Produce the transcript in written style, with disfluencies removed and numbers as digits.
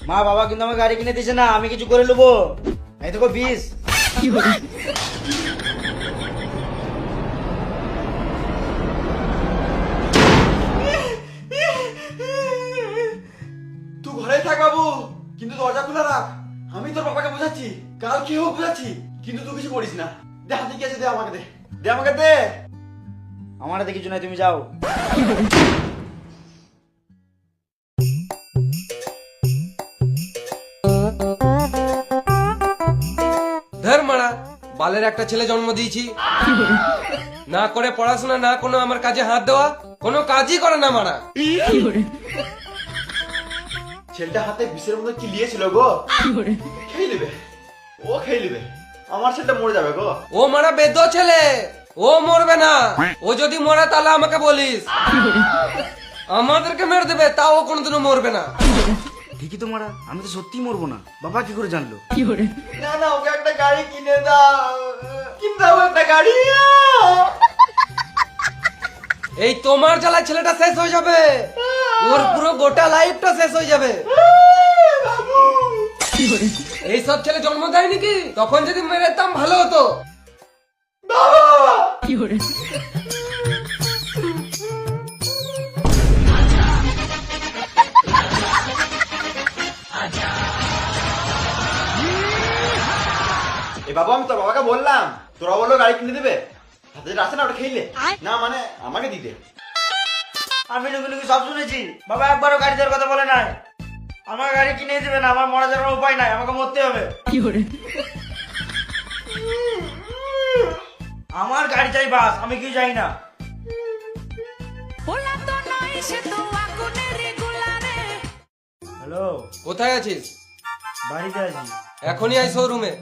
মা বাবা কিন্তু আমার গাড়ি কিনে দিয়েছে না, আমি কিছু করে নেবো। এই দেখো 20। তুই ঘরেই থাক বাবু, কিন্তু দরজা খোলা রাখ। আমি তোর বাবাকে বোঝাচ্ছি, কাল কি হোক বোঝাচ্ছি, কিন্তু তুই কিছু করিস না। দে, হাতে কি আছে দে আমাকে, দে দে আমাকে দে। আমার হাতে কিছু নাই, তুমি যাও। ধর মারা, বালের একটা ছেলে জন্ম দিয়েছি, না করে পড়াশোনা, না কোনো আমার কাজে হাত দেওয়া, কোনো কাজই করে না মারা। ছেলেটা হাতে বিষের মতো কি লিয়েছিল গো? খেয়ে নেবে, ও খেয়ে নেবে। আমার ছেলেটা মরে যাবে গো। ও মারা বেদ ছেলে, ও মরবে না। ও যদি মরে তাহলে আমাকে বলিস, আমাদেরকে মেরে দেবে, তাও ও কোনোদিনও মরবে না। ঠিকই তো মারা, আমি তো সত্যি মরবো না। বাবা কি করে জানলো? না না, ওকে একটা গাড়ি কিনে দাও, কিনে দাও একটা গাড়ি। এই তোমার জ্বালায় ছেলেটা শেষ হয়ে যাবে, ওর পুরো গোটা লাইফটা শেষ হয়ে যাবে। এইসব ছেলে জন্ম দেয় নাকি? তখন যদি মেরে দিতাম ভালো হতো। এ বাবা, আমি তোর বাবাকে বললাম, তোরা বললো গাড়ি কিনে দেবে, হাতে যেটা আছে না ওটা খেলে না, মানে আমাকে দিতে। আমি লুকি লুকি সব শুনেছি। বাবা একবারও গাড়ি দেওয়ার কথা বলে নাই। আমার গাড়ি কিনে দেবে না, আমার মরা যাওয়ার কোনো উপায় নাই, আমাকে মরতে হবে। আমার গাড়ি চাই, বাস, আমি কি চাই না। হ্যালো, কোথায় আছিস? বাড়িতে আছি। এখনই আই শোরুমে।